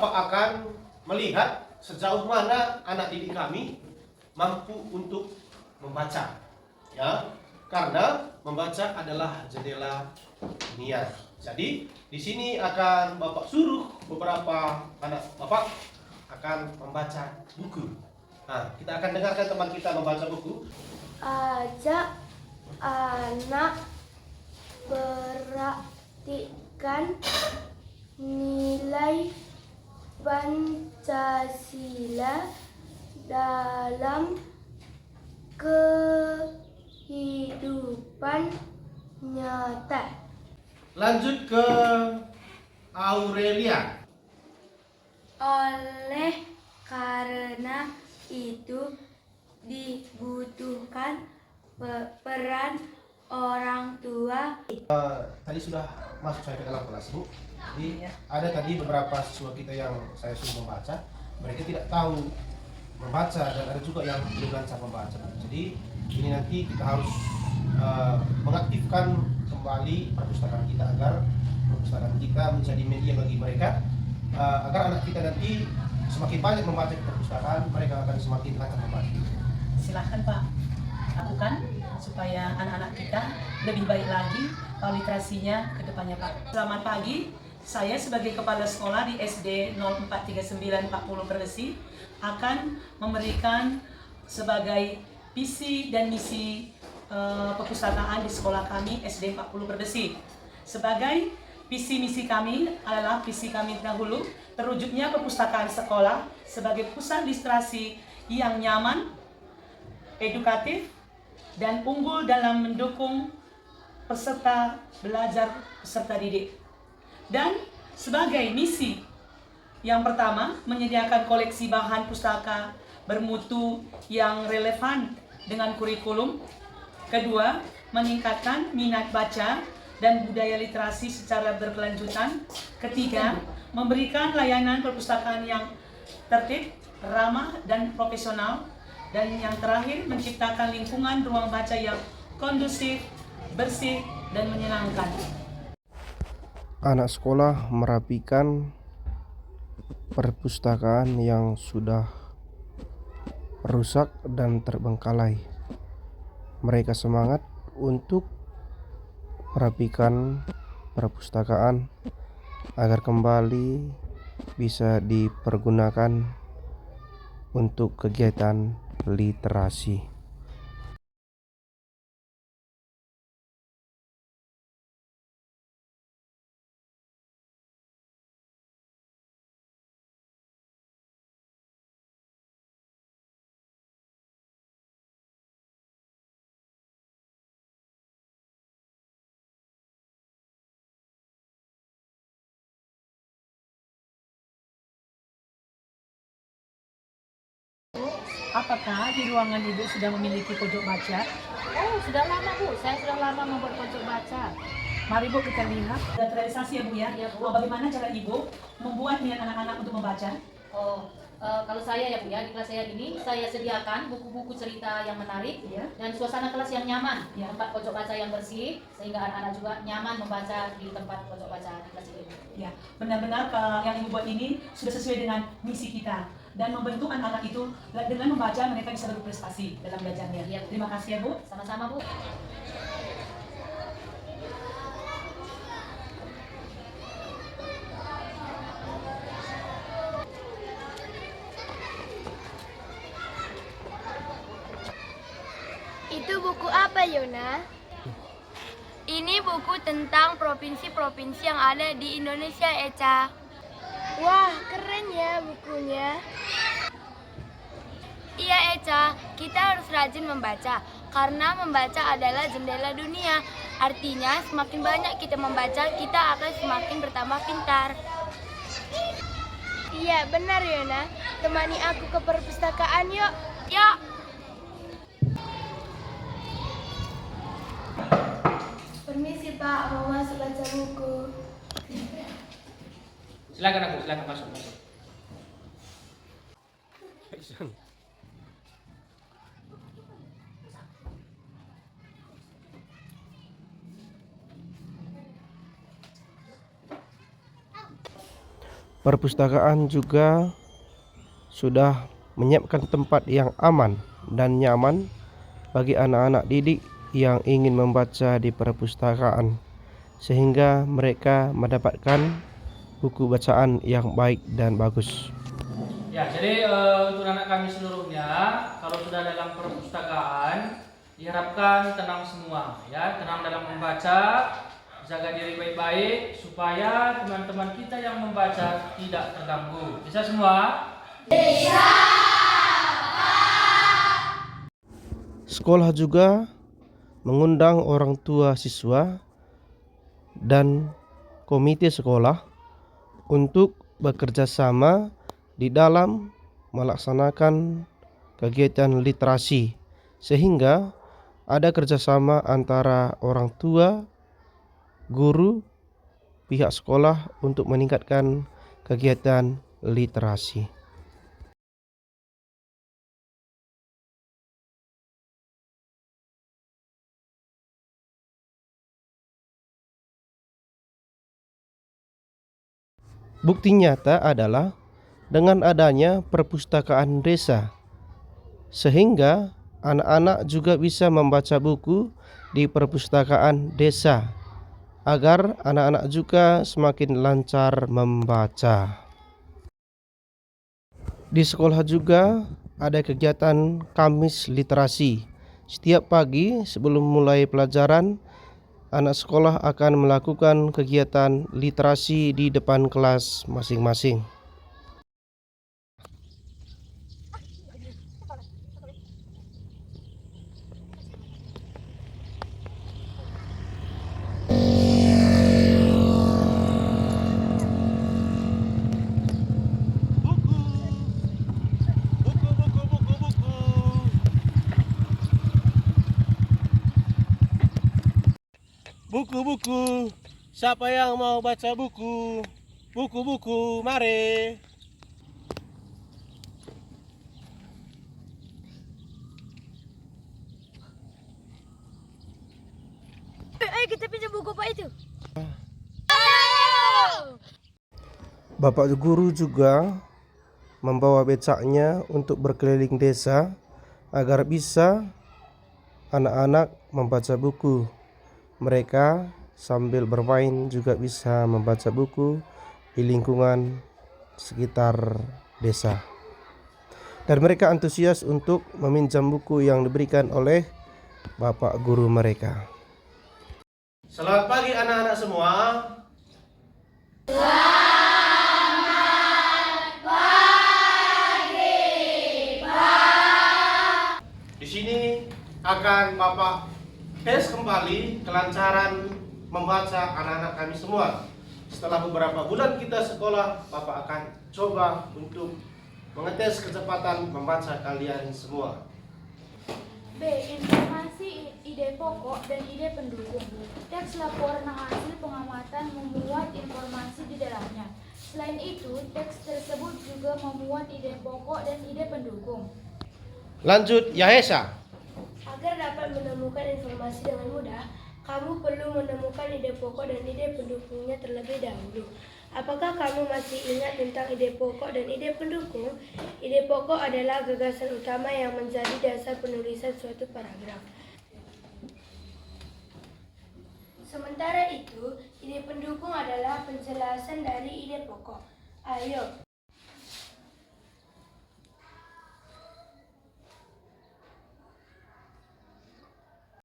Bapak akan melihat sejauh mana anak didik kami mampu untuk membaca, ya, karena membaca adalah jendela dunia. Jadi di sini akan Bapak suruh beberapa anak Bapak akan membaca buku. Nah, kita akan dengarkan teman kita membaca buku. Ajak anak perhatikan nilai Pancasila dalam kehidupan nyata. Lanjut ke Aurelia. Oleh karena itu dibutuhkan peran orang tua. Tadi sudah masuk saya ke dalam kelas, Bu. Jadi ada tadi beberapa siswa kita yang saya suruh membaca, mereka tidak tahu membaca dan ada juga yang belum lancar membaca. Jadi ini nanti kita harus mengaktifkan kembali perpustakaan kita agar perpustakaan kita menjadi media bagi mereka, agar anak kita nanti semakin banyak membaca di perpustakaan, mereka akan semakin lancar membaca. Silahkan Pak, lakukan supaya anak-anak kita lebih baik lagi literasinya ke depannya Pak. Selamat pagi, saya sebagai Kepala Sekolah di SD 0439 40 Brebesi akan memberikan sebagai visi dan misi perpustakaan di sekolah kami SD 40 Brebesi. Sebagai visi misi kami adalah visi kami dahulu terwujudnya perpustakaan sekolah sebagai pusat literasi yang nyaman, edukatif, dan unggul dalam mendukung peserta belajar peserta didik. Dan sebagai misi yang pertama, menyediakan koleksi bahan pustaka bermutu yang relevan dengan kurikulum. Kedua, meningkatkan minat baca dan budaya literasi secara berkelanjutan. Ketiga, memberikan layanan perpustakaan yang tertib, ramah, dan profesional. Dan yang terakhir, menciptakan lingkungan ruang baca yang kondusif, bersih, dan menyenangkan. Anak sekolah merapikan perpustakaan yang sudah rusak dan terbengkalai. Mereka semangat untuk merapikan perpustakaan agar kembali bisa dipergunakan untuk kegiatan literasi. Apakah di ruangan Ibu sudah memiliki pojok baca? Oh, sudah lama Bu, saya sudah lama membuat pojok baca. Mari Bu kita lihat. Dan realisasi ya Bu ya. Iya, Bu. Bagaimana cara Ibu membuat minat anak-anak untuk membaca? Kalau saya ya Bu ya, di kelas saya ini saya sediakan buku-buku cerita yang menarik dan suasana kelas yang nyaman, tempat pojok baca yang bersih sehingga anak-anak juga nyaman membaca di tempat pojok baca di kelas ini. Ya, benar-benar yang Ibu buat ini sudah sesuai dengan misi kita dan membentuk anak-anak itu dengan membaca mereka bisa berprestasi dalam belajarnya. Iya, Bu. Terima kasih ya Bu. Sama-sama Bu. Itu buku apa, Yona? Ini buku tentang provinsi-provinsi yang ada di Indonesia, Eca. Wah, keren ya bukunya. Iya, Eca, kita harus rajin membaca karena membaca adalah jendela dunia. Artinya, semakin banyak kita membaca, kita akan semakin bertambah pintar. Iya, benar, Yona. Temani aku ke perpustakaan yuk. Yuk. Permisi Pak, mau masuk baca buku. Silakan aku, silakan masuk. Perpustakaan juga sudah menyiapkan tempat yang aman dan nyaman bagi anak-anak didik yang ingin membaca di perpustakaan, sehingga mereka mendapatkan buku bacaan yang baik dan bagus. Ya, jadi untuk anak kami seluruhnya, kalau sudah dalam perpustakaan, diharapkan tenang semua, ya, tenang dalam membaca, jaga diri baik-baik supaya teman-teman kita yang membaca tidak terganggu. Bisa semua? Sekolah juga mengundang orang tua siswa dan komite sekolah untuk bekerja sama di dalam melaksanakan kegiatan literasi, sehingga ada kerjasama antara orang tua, guru, pihak sekolah untuk meningkatkan kegiatan literasi. Bukti nyata adalah dengan adanya perpustakaan desa, sehingga anak-anak juga bisa membaca buku di perpustakaan desa, agar anak-anak juga semakin lancar membaca. Di sekolah juga ada kegiatan Kamis Literasi. Setiap pagi sebelum mulai pelajaran, anak sekolah akan melakukan kegiatan literasi di depan kelas masing-masing. Buku-buku, siapa yang mau baca buku? Buku-buku, mari. Ayo kita pinjam buku Pak itu. Ayo! Bapak guru juga membawa becaknya untuk berkeliling desa agar bisa anak-anak membaca buku. Mereka sambil bermain juga bisa membaca buku di lingkungan sekitar desa. Dan mereka antusias untuk meminjam buku yang diberikan oleh bapak guru mereka. Selamat pagi anak-anak semua. Di sini akan Bapak tes kembali kelancaran membaca anak-anak kami semua. Setelah beberapa bulan kita sekolah, Bapak akan coba untuk mengetes kecepatan membaca kalian semua. B. Informasi ide pokok dan ide pendukung. Teks laporan hasil pengamatan memuat informasi di dalamnya. Selain itu, teks tersebut juga memuat ide pokok dan ide pendukung. Lanjut, Yahesa. Agar dapat menemukan informasi dengan mudah, kamu perlu menemukan ide pokok dan ide pendukungnya terlebih dahulu. Apakah kamu masih ingat tentang ide pokok dan ide pendukung? Ide pokok adalah gagasan utama yang menjadi dasar penulisan suatu paragraf. Sementara itu, ide pendukung adalah penjelasan dari ide pokok. Ayo,